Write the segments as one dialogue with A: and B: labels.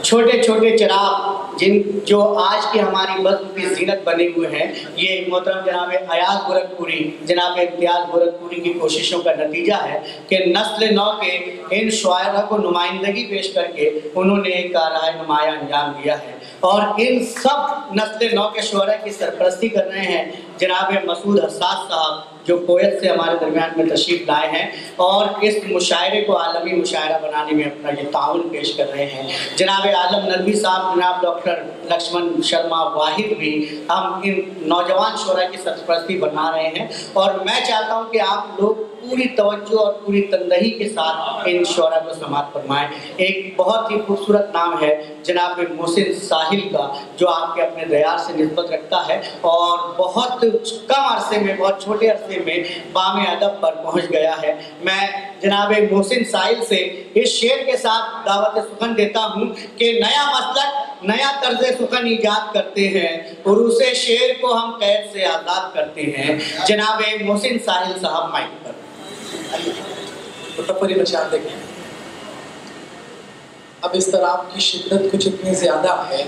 A: چھوٹے چھوٹے چراغ جو آج کی ہماری بزم کی زینت بنے ہوئے ہیں، یہ محترم جناب ایاز گورکھپوری، جناب امتیاز گورکھپوری کی کوششوں کا نتیجہ ہے کہ نسل نو کے ان شاعروں کو نمائندگی پیش کر کے انہوں نے ایک کارنامہ نمایاں انجام دیا ہے، اور ان سب نسل نو کے شعراء کی سرپرستی کر رہے ہیں جناب مسعود حساس صاحب، جو کویت سے ہمارے درمیان میں تشریف لائے ہیں اور اس مشاعرے کو عالمی مشاعرہ بنانے میں اپنا یہ تعاون پیش کر رہے ہیں۔ جناب عالم ندوی صاحب، جناب ڈاکٹر لکشمن شرما واحد بھی ہم ان نوجوان شعراء کی سرپرستی بنا رہے ہیں، اور میں چاہتا ہوں کہ آپ لوگ پوری توجہ اور پوری تندہی کے ساتھ ان شعراء کو سماعت فرمائیں۔ ایک بہت ہی خوبصورت نام ہے جناب محسن ساحل کا، جو آپ کے اپنے دیار سے نسبت رکھتا ہے اور بہت کم عرصے میں، بہت چھوٹے عرصے میں بام ادب پر پہنچ گیا ہے۔ میں جناب محسن ساحل سے اس شعر کے ساتھ دعوت سخن دیتا ہوں کہ نیا مسلک، نیا طرز سخن ایجاد کرتے ہیں، عروس شعر کو ہم قید سے آزاد کرتے ہیں۔ جناب محسن ساحل صاحب مائک پر۔
B: متفری نشان دیکھیں، اب اضطراب کی شدت کچھ اتنی زیادہ ہے،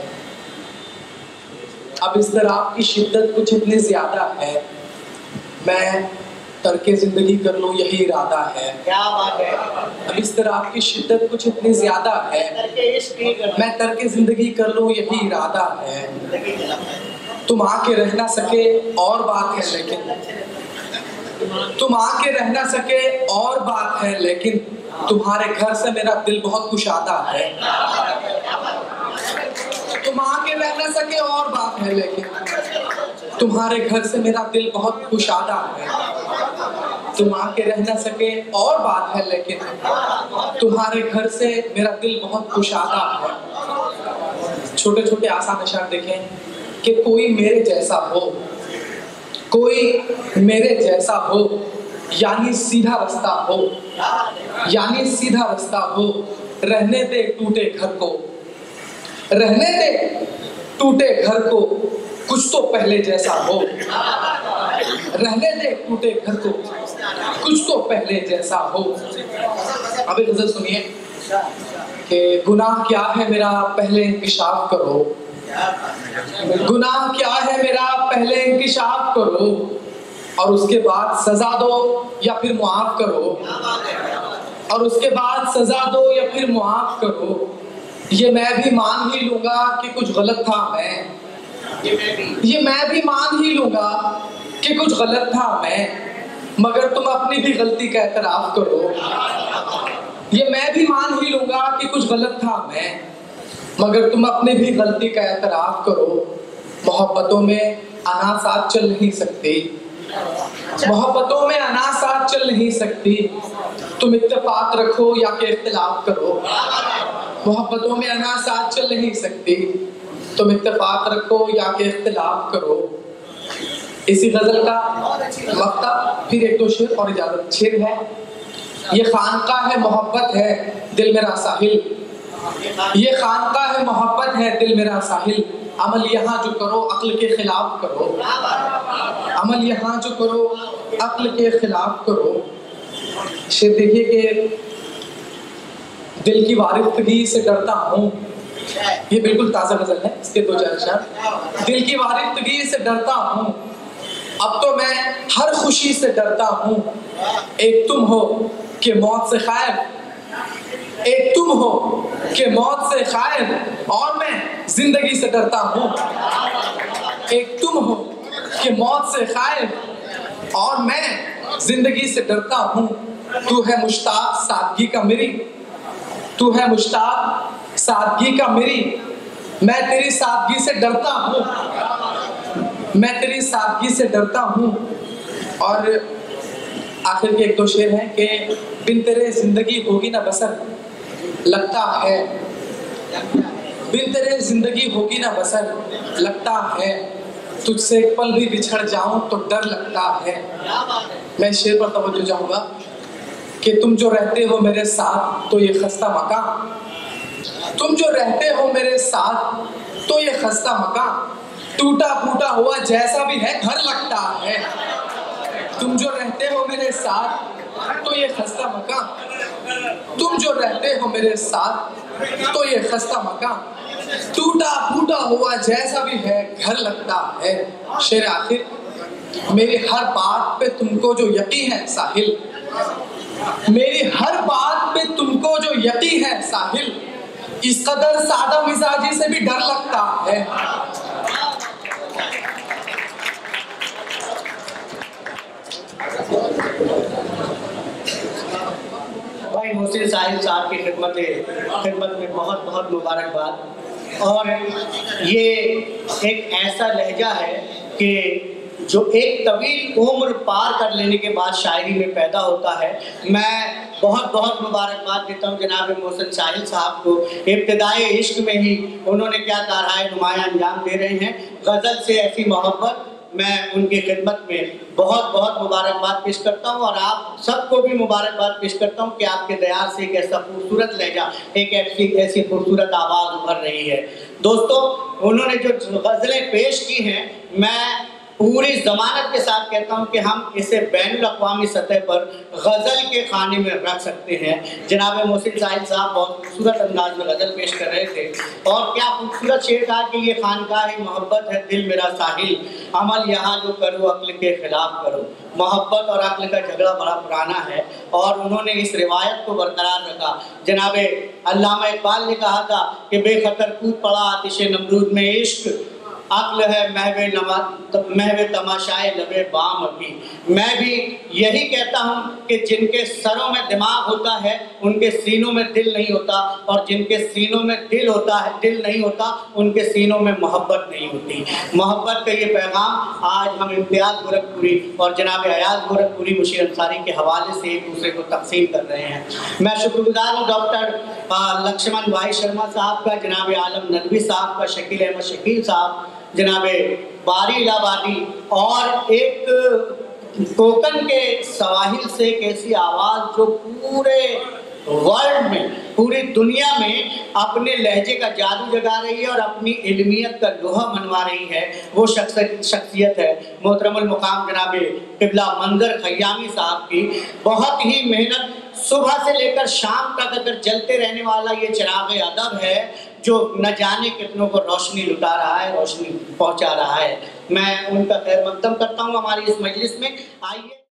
B: اب اضطراب کی شدت کچھ اتنی زیادہ ہے، میں ترک زندگی کر لوں یہی ارادہ ہے۔
A: کیا بات ہے!
B: اب اضطراب کی شدت کچھ اتنی زیادہ ہے، میں ترک زندگی کر لوں یہی ارادہ ہے۔ تم آ کے رہ نہ سکے اور بات ہے، لیکن تم آ کے رہ نہ سکے اور بات ہے، لیکن تمہارے گھر سے میرا دل بہت کشادہ ہے۔ تم آ کے رہ نہ سکے اور بات ہے، لیکن تمہارے گھر سے میرا دل بہت کشادہ ہے۔ تم آ کے رہ نہ سکے اور بات ہے، لیکن تمہارے گھر سے میرا دل بہت کشادہ ہے۔ چھوٹے چھوٹے آسان اشعار دیکھیں کہ کوئی میرے جیسا ہو، کوئی میرے جیسا ہو، یعنی سیدھا رستہ ہو، یعنی سیدھا رستہ ہو، رہنے دے ٹوٹے گھر کو، رہنے دے ٹوٹے گھر کو، کچھ تو پہلے جیسا ہو، رہنے دے ٹوٹے گھر کو، کچھ تو پہلے جیسا ہو۔ اب ایک غزل سنیے کہ گناہ کیا ہے میرا پہلے انکشاف کرو، گناہ کیا ہے میرا پہلے انکشاف کرو، اور اس کے بعد سزا دو یا پھر معاف کرو، اور اس کے بعد سزا دو یا پھر معاف کرو۔ یہ میں بھی مان ہی لوں گا کہ کچھ غلط تھا میں، یہ میں بھی مان ہی لوں گا کہ کچھ غلط تھا میں، مگر تم اپنی بھی غلطی کا اعتراف کرو۔ یہ میں بھی مان ہی لوں گا کہ کچھ غلط تھا میں، مگر تم اپنے بھی غلطی کا اعتراف کرو۔ محبتوں میں انا ساتھ چل نہیں سکتی، محبتوں میں انا ساتھ چل نہیں سکتی، تم اتفاق رکھو یا کہ اختلاف کرو۔ محبتوں میں انا ساتھ چل نہیں سکتی، تم اتفاق رکھو یا کہ اختلاف کرو۔ اسی غزل کا مقطع پھر ایک دو شعر اور اجازت۔ شعر ہے، یہ خانقاہ ہے محبت ہے دل میرا ساحل، یہ خانقاہ ہے محبت ہے دل میرا ساحل، عمل یہاں جو کرو عقل کے خلاف کرو، عمل یہاں جو کرو عقل کے خلاف کرو۔ شعر دیکھیے کہ دل کی وارفتگی سے ڈرتا ہوں، یہ بالکل تازہ غزل ہے، اس کے دو چار اشعار۔ دل کی وارفتگی سے ڈرتا ہوں، اب تو میں ہر خوشی سے ڈرتا ہوں، ایک تم ہو کہ موت سے خائف، ایک تم ہو کہ موت سے خائف، اور میں زندگی سے ڈرتا ہوں۔ ایک تم ہو کہ موت سے خائف، اور میں زندگی سے ڈرتا ہوں۔ تو ہے مشتاق سادگی کا میری، تو ہے مشتاق سادگی کا میری، میں تیری سادگی سے ڈرتا ہوں، میں تیری سادگی سے ڈرتا ہوں۔ اور آخر کے ایک دو شعر ہیں کہ بن تیرے زندگی ہوگی نہ بسر، لگتا ہے بن تیرے زندگی ہوگی نہ بسر، لگتا ہے تجھ سے ایک پل بھی بچھڑ جاؤں تو ڈر لگتا ہے۔ میں شعر پر توجہ چاہوں گا کہ تم جو رہتے ہو میرے ساتھ تو یہ خستہ مکان، تم جو رہتے ہو میرے ساتھ تو یہ خستہ مکان، ٹوٹا پھوٹا ہوا جیسا بھی ہے گھر لگتا ہے۔ تم جو رہتے ہو میرے ساتھ تو یہ خستہ مکان، تم جو رہتے ہو میرے ساتھ تو یہ خستہ مکان، ٹوٹا پھوٹا ہوا جیسا بھی ہے گھر لگتا ہے۔ شعر آخر، میری ہر بات پہ تم کو جو یقین ہے ساحل، میری ہر بات پہ تم کو جو یقین ہے ساحل، اس قدر سادہ مزاجی سے بھی ڈر لگتا ہے۔
A: بھائی محسن ساحل صاحب کی خدمت میں بہت بہت مبارکباد۔ اور یہ ایک ایسا لہجہ ہے کہ جو ایک طویل عمر پار کر لینے کے بعد شاعری میں پیدا ہوتا ہے۔ میں بہت بہت مبارکباد دیتا ہوں جناب محسن ساحل صاحب کو، ابتدائی عشق میں ہی انہوں نے کیا کارہائے نمایاں انجام دے رہے ہیں۔ غزل سے ایسی محبت، میں ان کی خدمت میں بہت بہت مبارکباد پیش کرتا ہوں، اور آپ سب کو بھی مبارکباد پیش کرتا ہوں کہ آپ کے دیار سے ایک ایسا خوبصورت لہجہ، ایک ایسی خوبصورت آواز ابھر رہی ہے۔ دوستو، انہوں نے جو غزلیں پیش کی ہیں، میں پوری ضمانت کے ساتھ کہتا ہوں کہ ہم اسے بین الاقوامی سطح پر غزل کے خانے میں رکھ سکتے ہیں۔ جناب محسن ساحل صاحب بہت خوبصورت انداز میں غزل پیش کر رہے تھے، اور کیا خوبصورت شعر کہا کہ یہ خانقاہ محبت ہے دل میرا ساحل، عمل یہاں جو کرو عقل کے خلاف کرو۔ محبت اور عقل کا جھگڑا بڑا پرانا ہے، اور انہوں نے اس روایت کو برقرار رکھا۔ جناب علامہ اقبال نے کہا تھا کہ بے خطر کود پڑا آتش نمرود میں عشق، عقل ہے محو تماشائے لبے بام ابھی۔ میں بھی یہی کہتا ہوں کہ جن کے سروں میں دماغ ہوتا ہے ان کے سینوں میں دل نہیں ہوتا، اور جن کے سینوں میں دل نہیں ہوتا ان کے سینوں میں محبت نہیں ہوتی۔ محبت کا یہ پیغام آج ہم امتیاز گورکھپوری اور جناب ایاز گورکھپوری مشیر انصاری کے حوالے سے ایک دوسرے کو تقسیم کر رہے ہیں۔ میں شکر گزار ہوں ڈاکٹر لکشمن بھائی شرما صاحب کا، جناب عالم ندوی صاحب کا، شکیل احمد شکیل صاحب، جناب باری الہ آبادی، اور ایک کوکن کے سواحل سے ایک ایسی آواز جو پورے ورلڈ میں، پوری دنیا میں اپنے لہجے کا جادو جگا رہی ہے اور اپنی علمیت کا لوہا منوا رہی ہے، وہ شخصیت ہے محترم المقام جناب قبلہ منظر خیامی صاحب کی۔ بہت ہی محنت، صبح سے لے کر شام تک اگر جلتے رہنے والا یہ چراغ ادب ہے جو نہ جانے کتنوں کو روشنی لٹا رہا ہے، روشنی پہنچا رہا ہے۔ میں ان کا خیر مقدم کرتا ہوں ہماری اس مجلس میں۔ آئیے